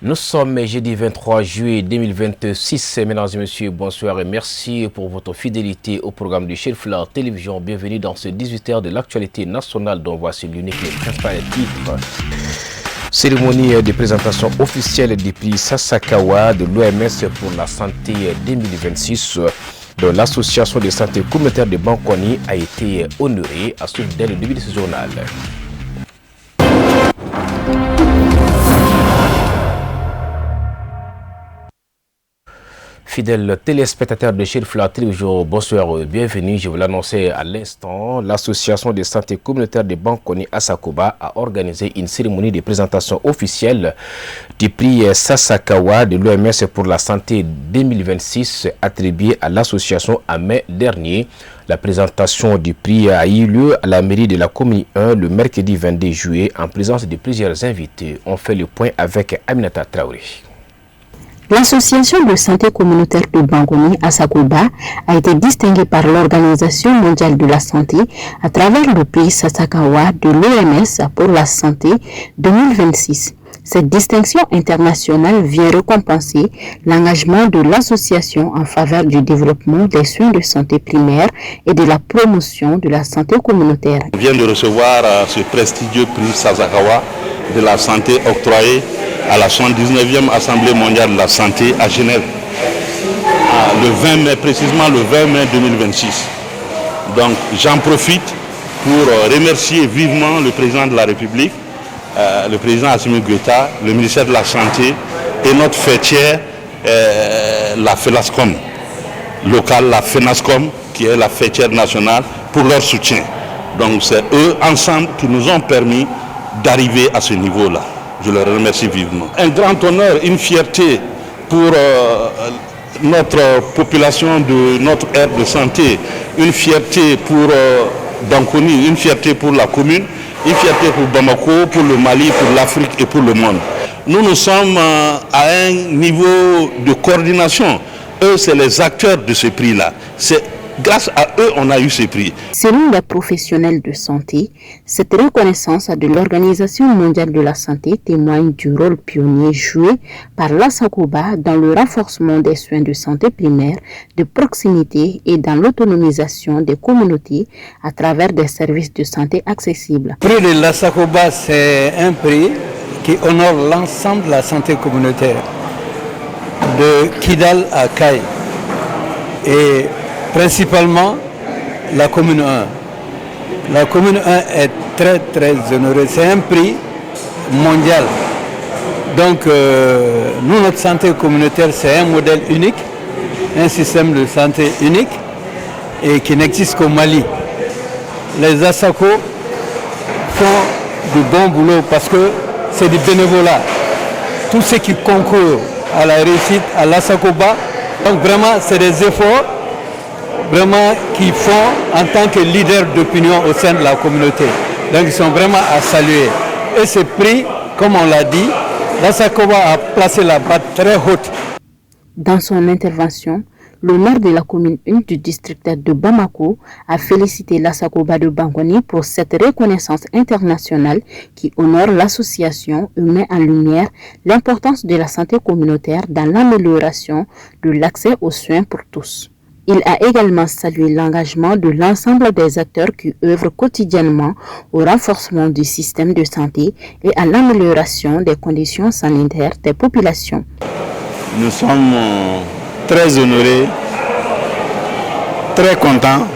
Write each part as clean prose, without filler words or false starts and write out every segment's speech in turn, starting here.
Nous sommes jeudi 23 juillet 2026. Mesdames et messieurs, bonsoir et merci pour votre fidélité au programme du Chérifla Télévision. Bienvenue dans ce 18h de l'actualité nationale dont voici l'unique les principaux titres. Cérémonie de présentation officielle du prix Sasakawa de l'OMS pour la santé 2026 dont l'association de santé communautaire de Bankoni a été honorée à suivre dès le début de ce journal. Fidèles téléspectateurs de Chérifla Télévision, bonsoir, bienvenue. Je vous l'annonçais à l'instant, l'association de santé communautaire de Bankoni à Sakoba a organisé une cérémonie de présentation officielle du prix Sasakawa de l'OMS pour la santé 2026 attribué à l'association en mai dernier. La présentation du prix a eu lieu à la mairie de la commune 1 le mercredi 22 juillet en présence de plusieurs invités. On fait le point avec Aminata Traoré. L'association de santé communautaire de Bankoni à Sakoba a été distinguée par l'Organisation mondiale de la santé à travers le prix Sasakawa de l'OMS pour la santé 2026. Cette distinction internationale vient récompenser l'engagement de l'association en faveur du développement des soins de santé primaire et de la promotion de la santé communautaire. On vient de recevoir ce prestigieux prix Sasakawa de la santé octroyé à la 79e Assemblée mondiale de la santé à Genève, le 20 mai, précisément le 20 mai 2026. Donc j'en profite pour remercier vivement le président de la République, le président Assimi Goïta, le ministère de la Santé et notre fêtière, la FENASCOM, locale, la FENASCOM, qui est la fêtière nationale, pour leur soutien. Donc c'est eux ensemble qui nous ont permis d'arriver à ce niveau-là. Je les remercie vivement. Un grand honneur, une fierté pour notre population de notre aire de santé, une fierté pour Bankoni, une fierté pour la commune, une fierté pour Bamako, pour le Mali, pour l'Afrique et pour le monde. Nous sommes à un niveau de coordination. Eux, c'est les acteurs de ce prix-là. C'est grâce à eux, on a eu ce prix. Selon les professionnels de santé, cette reconnaissance de l'Organisation mondiale de la santé témoigne du rôle pionnier joué par l'Asakoba dans le renforcement des soins de santé primaire, de proximité et dans l'autonomisation des communautés à travers des services de santé accessibles. Le prix de l'Asakoba, c'est un prix qui honore l'ensemble de la santé communautaire, de Kidal à Kaye. Et principalement la commune 1. La commune 1 est très honorée. C'est un prix mondial. Donc nous, notre santé communautaire, c'est un modèle unique, un système de santé unique et qui n'existe qu'au Mali. Les ASACO font du bon boulot parce que c'est du bénévolat. Tous ceux qui concourent à la réussite à l'ASACOBA, donc vraiment c'est des efforts vraiment qu'ils font en tant que leader d'opinion au sein de la communauté. Donc ils sont vraiment à saluer. Et ce prix, comme on l'a dit, l'Asakoba a placé la barre très haute. Dans son intervention, le maire de la commune 1 du district de Bamako a félicité l'Asakoba de Bankoni pour cette reconnaissance internationale qui honore l'association et met en lumière l'importance de la santé communautaire dans l'amélioration de l'accès aux soins pour tous. Il a également salué l'engagement de l'ensemble des acteurs qui œuvrent quotidiennement au renforcement du système de santé et à l'amélioration des conditions sanitaires des populations. Nous sommes très honorés, très contents.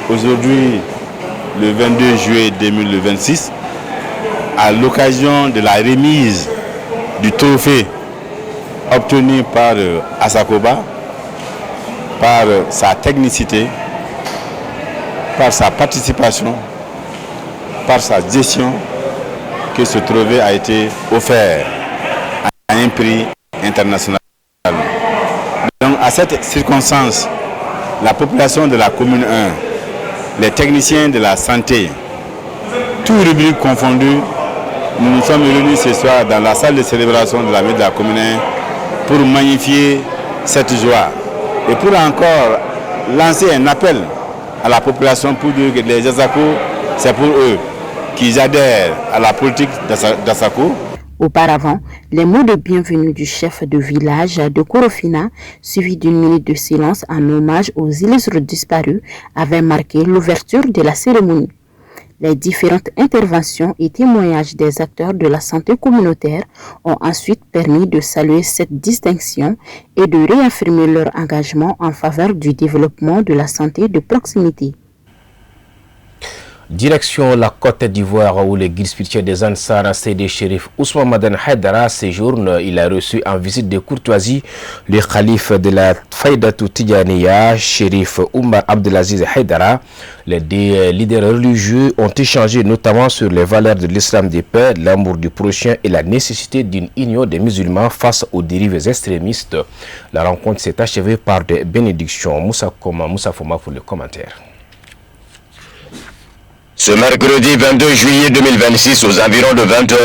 Aujourd'hui, le 22 juillet 2026, à l'occasion de la remise du trophée obtenu par Asakoba, par sa technicité, par sa participation, par sa gestion, que ce trophée a été offert à un prix international. Donc à cette circonstance, la population de la commune 1, les techniciens de la santé, tous rubriques confondus, nous nous sommes réunis ce soir dans la salle de célébration de la ville de la commune 1 pour magnifier cette joie. Et pour encore lancer un appel à la population pour dire que les Asako, c'est pour eux qu'ils adhèrent à la politique d'Asako. Auparavant, les mots de bienvenue du chef de village de Korofina, suivis d'une minute de silence en hommage aux illustres disparus, avaient marqué l'ouverture de la cérémonie. Les différentes interventions et témoignages des acteurs de la santé communautaire ont ensuite permis de saluer cette distinction et de réaffirmer leur engagement en faveur du développement de la santé de proximité. Direction la Côte d'Ivoire où le guide spirituel des Ansar, Seydi Chérif Ousmane Madane Haïdara, séjourne. Il a reçu en visite de courtoisie le calife de la Faydatou Tidjaniya, Chérif Oumar Abdelaziz Haïdara. Les deux leaders religieux ont échangé notamment sur les valeurs de l'islam de paix, l'amour du prochain et la nécessité d'une union des musulmans face aux dérives extrémistes. La rencontre s'est achevée par des bénédictions. Moussa Foma pour le commentaire. Ce mercredi 22 juillet 2026 aux environs de 20h,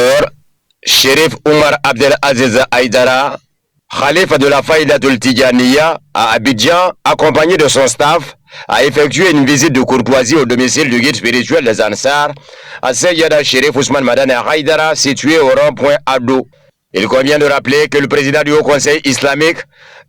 Chérif Oumar Abdelaziz Haïdara, khalife de la Faydatul Tidjaniya à Abidjan, accompagné de son staff, a effectué une visite de courtoisie au domicile du guide spirituel des Ansar, à Sayyada Chérif Ousmane Madane Haïdara, situé au rond-point Ado. Il convient de rappeler que le président du Haut Conseil islamique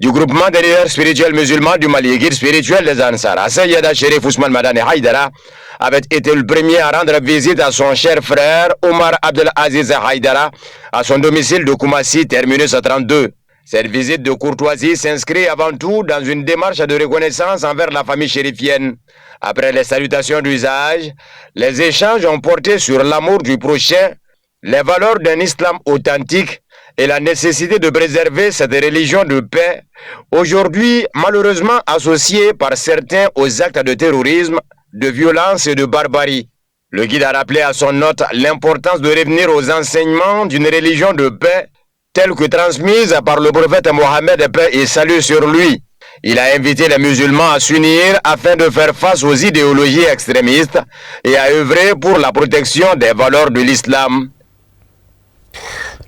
du groupement des leaders spirituels musulmans du Mali, guide spirituel des Ansar, à Sayyada Chérif Ousmane Madane Haïdara, avait été le premier à rendre visite à son cher frère Omar Abdelaziz Haïdara à son domicile de Koumassi, terminus 32. Cette visite de courtoisie s'inscrit avant tout dans une démarche de reconnaissance envers la famille chérifienne. Après les salutations d'usage, les échanges ont porté sur l'amour du prochain, les valeurs d'un islam authentique et la nécessité de préserver cette religion de paix, aujourd'hui malheureusement associée par certains aux actes de terrorisme, de violence et de barbarie. Le guide a rappelé à son hôte l'importance de revenir aux enseignements d'une religion de paix telle que transmise par le prophète Mohammed, paix et salut sur lui. Il a invité les musulmans à s'unir afin de faire face aux idéologies extrémistes et à œuvrer pour la protection des valeurs de l'islam.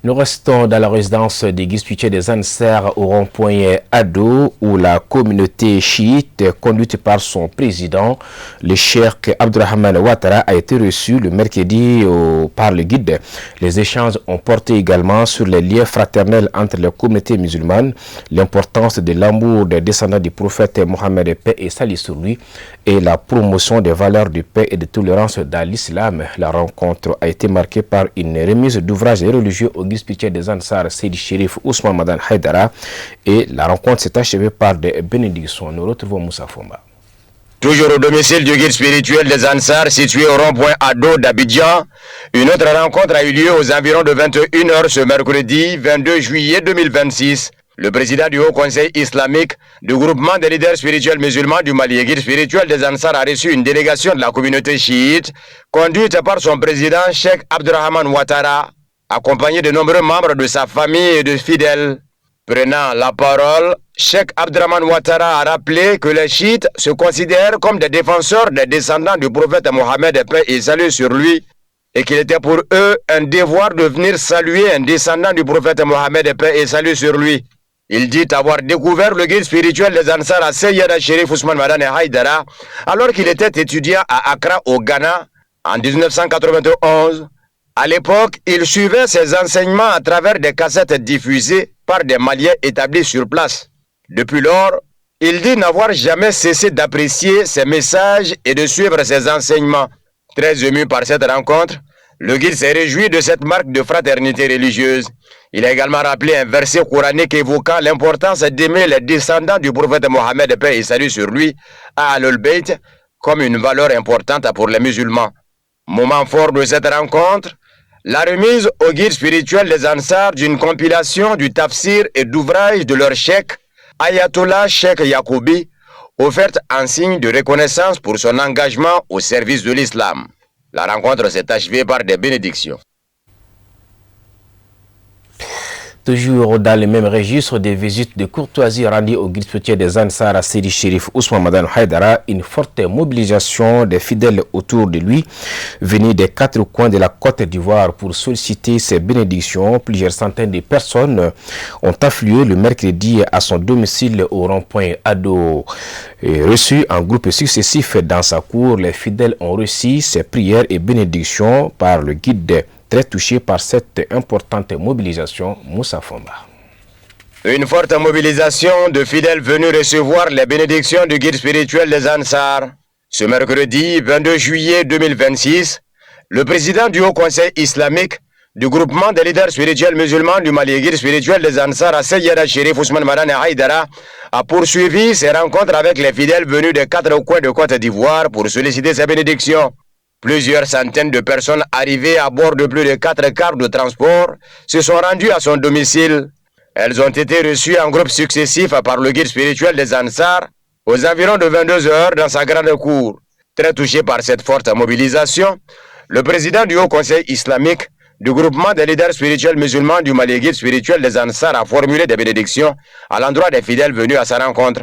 Nous restons dans la résidence des guides spirituels des Ansar au rond-point Ado où la communauté chiite conduite par son président, le cheikh Abdurrahman Ouattara, a été reçu le mercredi par le guide. Les échanges ont porté également sur les liens fraternels entre les communautés musulmanes, l'importance de l'amour des descendants du prophète Mohammed, paix et salut sur lui, et la promotion des valeurs de paix et de tolérance dans l'islam. La rencontre a été marquée par une remise d'ouvrages religieux au guide spirituel des Ansar, Seydi Chérif Ousmane Madane Haïdara, et la rencontre s'est achevée par des bénédictions. Nous retrouvons Moussa Foma. Toujours au domicile du guide spirituel des Ansar, situé au rond-point Ado d'Abidjan, une autre rencontre a eu lieu aux environs de 21h ce mercredi 22 juillet 2026. Le président du Haut Conseil islamique du groupement des leaders spirituels musulmans du Mali, guide spirituel des Ansar, a reçu une délégation de la communauté chiite, conduite par son président, Cheikh Abdurrahman Ouattara, accompagné de nombreux membres de sa famille et de fidèles. Prenant la parole, Cheikh Abdurrahman Ouattara a rappelé que les chiites se considèrent comme des défenseurs des descendants du prophète Mohammed, paix et salut sur lui, et qu'il était pour eux un devoir de venir saluer un descendant du prophète Mohammed, paix et salut sur lui. Il dit avoir découvert le guide spirituel des Ansar à Sayyada Chérif Ousmane Madane Haïdara alors qu'il était étudiant à Accra au Ghana en 1991. À l'époque, il suivait ses enseignements à travers des cassettes diffusées par des Maliens établis sur place. Depuis lors, il dit n'avoir jamais cessé d'apprécier ses messages et de suivre ses enseignements. Très ému par cette rencontre, le guide s'est réjoui de cette marque de fraternité religieuse. Il a également rappelé un verset coranique évoquant l'importance d'aimer les descendants du prophète Mohammed, paix et salut sur lui, à Al-Bayt, comme une valeur importante pour les musulmans. Moment fort de cette rencontre, la remise au guide spirituel des Ansar d'une compilation du tafsir et d'ouvrages de leur cheikh, Ayatollah Cheikh Yacoubi, offerte en signe de reconnaissance pour son engagement au service de l'islam. La rencontre s'est achevée par des bénédictions. Toujours dans le même registre des visites de courtoisie rendues au guide spirituel des Ansar à Seydi Chérif Ousmane Madane Haïdara, une forte mobilisation des fidèles autour de lui, venus des quatre coins de la Côte d'Ivoire pour solliciter ses bénédictions. Plusieurs centaines de personnes ont afflué le mercredi à son domicile au rond-point Ado. Reçus en groupe successif dans sa cour, les fidèles ont reçu ses prières et bénédictions par le guide Très touché par cette importante mobilisation, Moussa Fomba. Une forte mobilisation de fidèles venus recevoir les bénédictions du guide spirituel des Ansar. Ce mercredi 22 juillet 2026, le président du Haut Conseil islamique du groupement des leaders spirituels musulmans du Mali, guide spirituel des Ansar, Sayyada Chérif Ousmane Madane Haïdara, a poursuivi ses rencontres avec les fidèles venus des 4 coins de Côte d'Ivoire pour solliciter ses bénédictions. Plusieurs centaines de personnes arrivées à bord de plus de 4 cars de transport se sont rendues à son domicile. Elles ont été reçues en groupe successif par le guide spirituel des Ansar aux environs de 22 heures dans sa grande cour. Très touché par cette forte mobilisation, le président du Haut Conseil islamique du groupement des leaders spirituels musulmans du Mali, guide spirituel des Ansar, a formulé des bénédictions à l'endroit des fidèles venus à sa rencontre.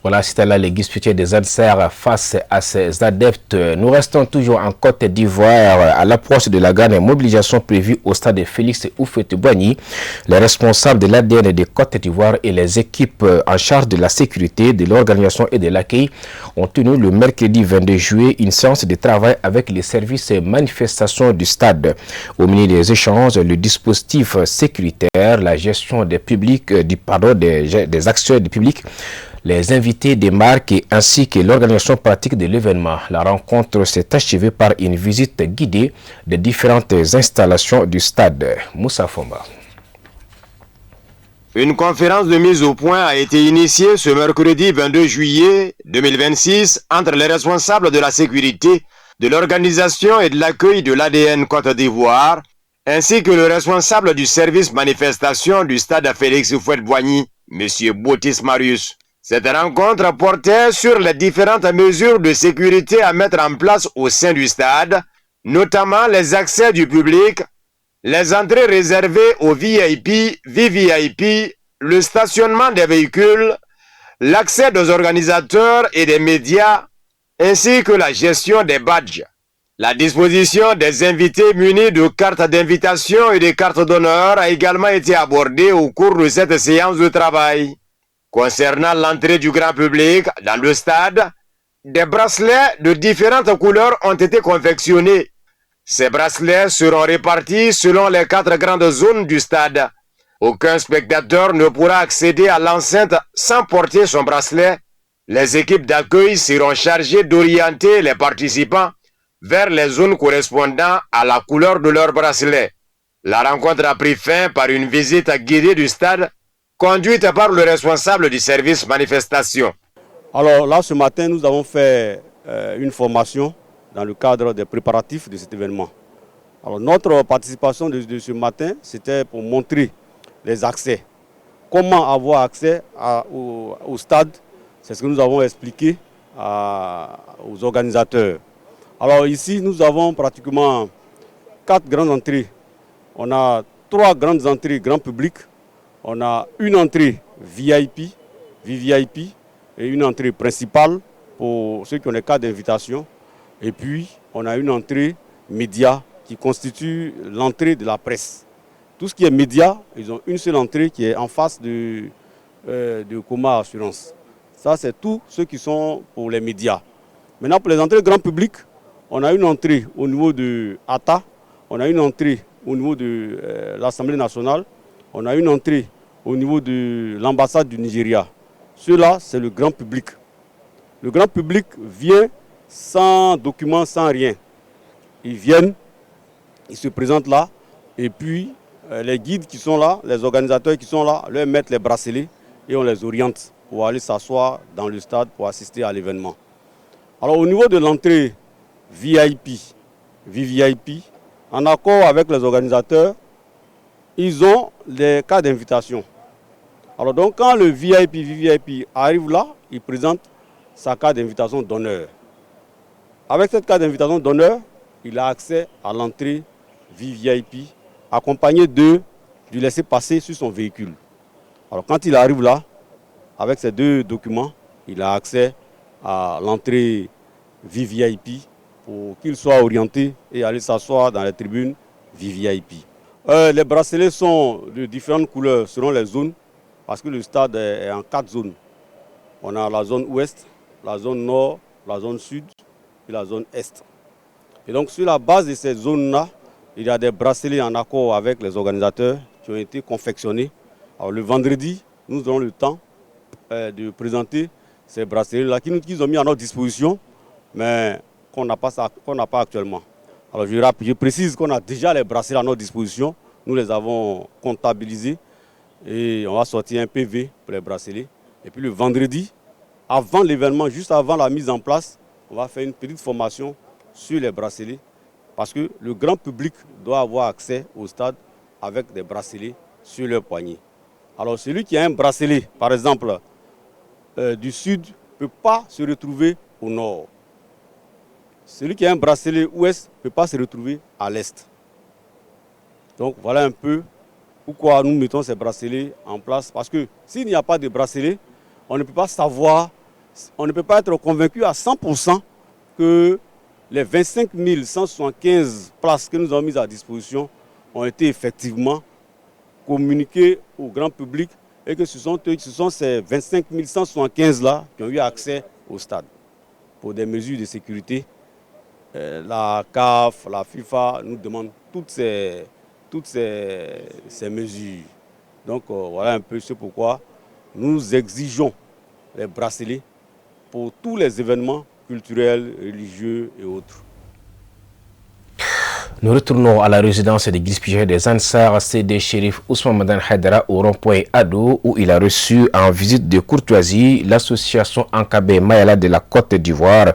Voilà, c'était là les guides spirituels des Ansar face à ces adeptes. Nous restons toujours en Côte d'Ivoire à l'approche de la grande mobilisation prévue au stade de Félix Houphouët-Boigny. Les responsables de l'ADN des Côte d'Ivoire et les équipes en charge de la sécurité, de l'organisation et de l'accueil ont tenu le mercredi 22 juillet une séance de travail avec les services manifestations du stade. Au milieu des échanges, le dispositif sécuritaire, la gestion des publics, des acteurs du public, les invités des marques ainsi que l'organisation pratique de l'événement. La rencontre s'est achevée par une visite guidée des différentes installations du stade. Moussa Fomba. Une conférence de mise au point a été initiée ce mercredi 22 juillet 2026 entre les responsables de la sécurité, de l'organisation et de l'accueil de l'ADN Côte d'Ivoire, ainsi que le responsable du service manifestation du stade Félix Houphouët-Boigny, M. Botis Marius. Cette rencontre portait sur les différentes mesures de sécurité à mettre en place au sein du stade, notamment les accès du public, les entrées réservées aux VIP, VVIP, le stationnement des véhicules, l'accès des organisateurs et des médias, ainsi que la gestion des badges. La disposition des invités munis de cartes d'invitation et de cartes d'honneur a également été abordée au cours de cette séance de travail. Concernant l'entrée du grand public dans le stade, des bracelets de différentes couleurs ont été confectionnés. Ces bracelets seront répartis selon les 4 grandes zones du stade. Aucun spectateur ne pourra accéder à l'enceinte sans porter son bracelet. Les équipes d'accueil seront chargées d'orienter les participants vers les zones correspondant à la couleur de leur bracelet. La rencontre a pris fin par une visite guidée du stade conduite par le responsable du service manifestation. Alors là, ce matin, nous avons fait une formation dans le cadre des préparatifs de cet événement. Alors notre participation de ce matin, c'était pour montrer les accès. Comment avoir accès au stade, c'est ce que nous avons expliqué aux organisateurs. Alors ici, nous avons pratiquement 4 grandes entrées. On a 3 grandes entrées grand public. On a une entrée VIP, VVIP et une entrée principale pour ceux qui ont les cartes d'invitation. Et puis, on a une entrée média qui constitue l'entrée de la presse. Tout ce qui est média, ils ont une seule entrée qui est en face de Coma Assurance. Ça, c'est tout ceux qui sont pour les médias. Maintenant, pour les entrées grand public, on a une entrée au niveau de ATA, on a une entrée au niveau de l'Assemblée nationale, on a une entrée au niveau de l'ambassade du Nigeria. Cela, c'est le grand public. Le grand public vient sans documents, sans rien. Ils viennent, ils se présentent là, et puis les guides qui sont là, les organisateurs qui sont là, leur mettent les bracelets et on les oriente pour aller s'asseoir dans le stade pour assister à l'événement. Alors au niveau de l'entrée VIP, VVIP, en accord avec les organisateurs, ils ont des cartes d'invitation. Alors donc quand le VIP, VVIP arrive là, il présente sa carte d'invitation d'honneur. Avec cette carte d'invitation d'honneur, il a accès à l'entrée VVIP accompagné du laissez-passer sur son véhicule. Alors quand il arrive là, avec ces 2 documents, il a accès à l'entrée VVIP pour qu'il soit orienté et aller s'asseoir dans les tribunes VVIP. Les bracelets sont de différentes couleurs selon les zones, parce que le stade est en 4 zones. On a la zone ouest, la zone nord, la zone sud et la zone est. Et donc sur la base de ces zones-là, il y a des bracelets en accord avec les organisateurs qui ont été confectionnés. Alors le vendredi, nous aurons le temps de présenter ces bracelets-là qu'ils ont mis à notre disposition, mais qu'on n'a pas actuellement. Alors je précise qu'on a déjà les bracelets à notre disposition. Nous les avons comptabilisés et on va sortir un PV pour les bracelets. Et puis le vendredi, avant l'événement, juste avant la mise en place, on va faire une petite formation sur les bracelets parce que le grand public doit avoir accès au stade avec des bracelets sur leur poignet. Alors celui qui a un bracelet, par exemple, du sud, ne peut pas se retrouver au nord. Celui qui a un bracelet ouest ne peut pas se retrouver à l'est. Donc voilà un peu pourquoi nous mettons ces bracelets en place. Parce que s'il n'y a pas de bracelet, on ne peut pas savoir, on ne peut pas être convaincu à 100% que les 25 175 places que nous avons mises à disposition ont été effectivement communiquées au grand public et que ce sont ces 25 175-là qui ont eu accès au stade pour des mesures de sécurité. La CAF, la FIFA nous demandent toutes ces mesures. Donc voilà un peu ce pourquoi nous exigeons les bracelets pour tous les événements culturels, religieux et autres. Nous retournons à la résidence des guides des Ansar, CD Chérif Ousmane Madan Haidara au rond-point Ado, où il a reçu en visite de courtoisie l'association Ankabé Mayala de la Côte d'Ivoire.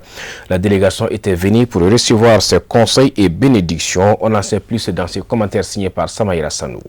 La délégation était venue pour recevoir ses conseils et bénédictions. On en sait plus dans ces commentaires signés par Samaïra Sanou.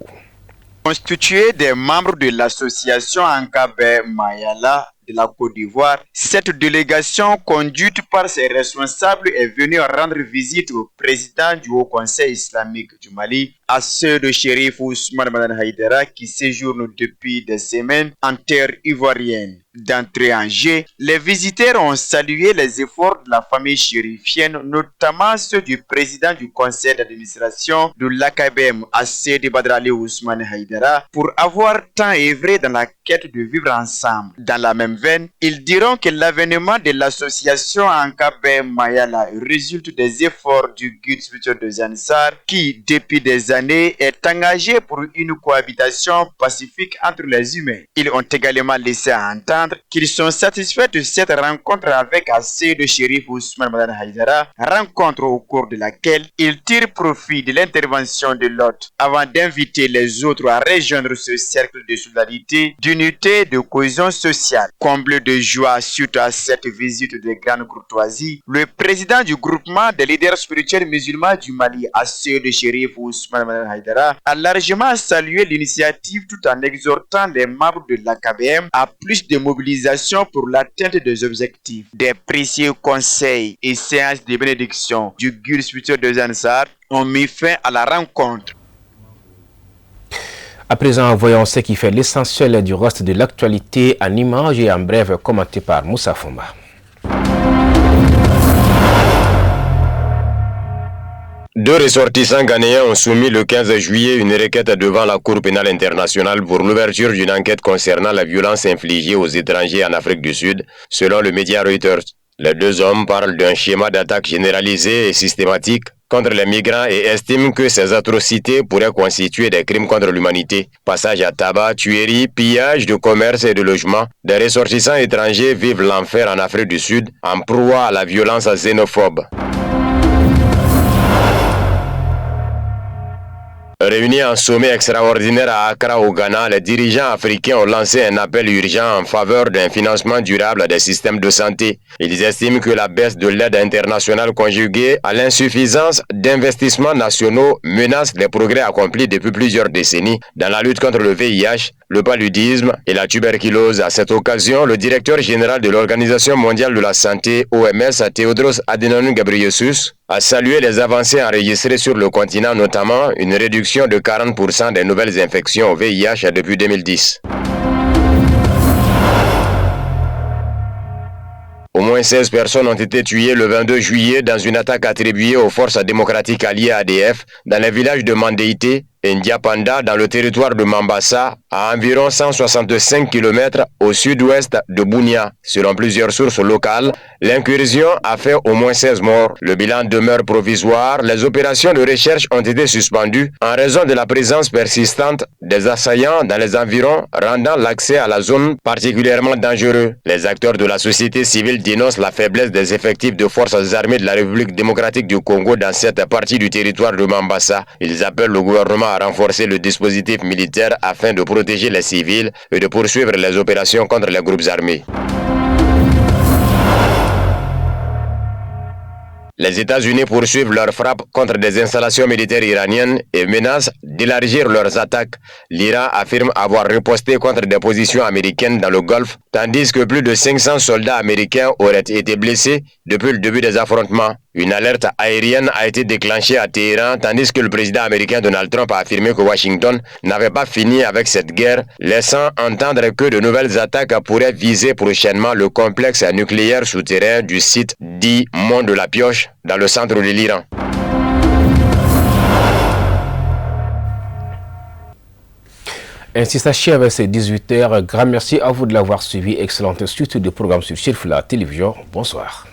Constitué des membres de l'association Ankabé Mayala de la Côte d'Ivoire, cette délégation conduite par ses responsables est venue rendre visite au président du Haut Conseil islamique du Mali, à ceux de Chérif Ousmane Madan Haidara qui séjournent depuis des semaines en terre ivoirienne. D'entrée en jeu, les visiteurs ont salué les efforts de la famille chérifienne, notamment ceux du président du conseil d'administration de l'AKBM, Assedi Badrali Ousmane Haidara, pour avoir tant œuvré dans la quête de vivre ensemble. Dans la même veine, ils diront que l'avènement de l'association Ankabé Mayala résulte des efforts du guide spirituel de Zansar qui, depuis des années, est engagé pour une cohabitation pacifique entre les humains. Ils ont également laissé entendre qu'ils sont satisfaits de cette rencontre avec assez de Chérif Ousmane Madan Haidara, rencontre au cours de laquelle ils tirent profit de l'intervention de l'hôte avant d'inviter les autres à rejoindre ce cercle de solidarité, d'unité, de cohésion sociale. Comble de joie suite à cette visite de grande courtoisie, le président du groupement des leaders spirituels musulmans du Mali, assez de Chérif Ousmane Madan Haidara, a largement salué l'initiative tout en exhortant les membres de l'AKBM à plus de mobilisation pour l'atteinte des objectifs. Des précieux conseils et séances de bénédiction du guide spirituel de Zansar ont mis fin à la rencontre. À présent, voyons ce qui fait l'essentiel du reste de l'actualité en images et en bref commenté par Moussa Fomba. Deux ressortissants ghanéens ont soumis le 15 juillet une requête devant la Cour pénale internationale pour l'ouverture d'une enquête concernant la violence infligée aux étrangers en Afrique du Sud, selon le média Reuters. Les deux hommes parlent d'un schéma d'attaque généralisé et systématique contre les migrants et estiment que ces atrocités pourraient constituer des crimes contre l'humanité. Passage à tabac, tueries, pillage de commerce et de logements, des ressortissants étrangers vivent l'enfer en Afrique du Sud, en proie à la violence xénophobe. Réunis en sommet extraordinaire à Accra au Ghana, les dirigeants africains ont lancé un appel urgent en faveur d'un financement durable des systèmes de santé. Ils estiment que la baisse de l'aide internationale conjuguée à l'insuffisance d'investissements nationaux menace les progrès accomplis depuis plusieurs décennies dans la lutte contre le VIH, le paludisme et la tuberculose. À cette occasion, le directeur général de l'Organisation mondiale de la santé, OMS, Tedros Adhanom Ghebreyesus, a salué les avancées enregistrées sur le continent, notamment une réduction de 40% des nouvelles infections au VIH depuis 2010. Au moins 16 personnes ont été tuées le 22 juillet dans une attaque attribuée aux forces démocratiques alliées ADF dans le village de Mandeïté, Ndiapanda, dans le territoire de Mambasa, à environ 165 km au sud-ouest de Bunia. Selon plusieurs sources locales, l'incursion a fait au moins 16 morts. Le bilan demeure provisoire. Les opérations de recherche ont été suspendues en raison de la présence persistante des assaillants dans les environs, rendant l'accès à la zone particulièrement dangereux. Les acteurs de la société civile dénoncent la faiblesse des effectifs de forces armées de la République démocratique du Congo dans cette partie du territoire de Mambasa. Ils appellent le gouvernement à renforcer le dispositif militaire afin de protéger les civils et de poursuivre les opérations contre les groupes armés. Les États-Unis poursuivent leurs frappes contre des installations militaires iraniennes et menacent d'élargir leurs attaques. L'Iran affirme avoir riposté contre des positions américaines dans le Golfe, tandis que plus de 500 soldats américains auraient été blessés depuis le début des affrontements. Une alerte aérienne a été déclenchée à Téhéran, tandis que le président américain Donald Trump a affirmé que Washington n'avait pas fini avec cette guerre, laissant entendre que de nouvelles attaques pourraient viser prochainement le complexe nucléaire souterrain du site dit Mont de la Pioche, dans le centre de l'Iran. Ainsi s'achève ces 18h. Grand merci à vous de l'avoir suivi. Excellente suite de programme sur Chirfla Télévision. Bonsoir.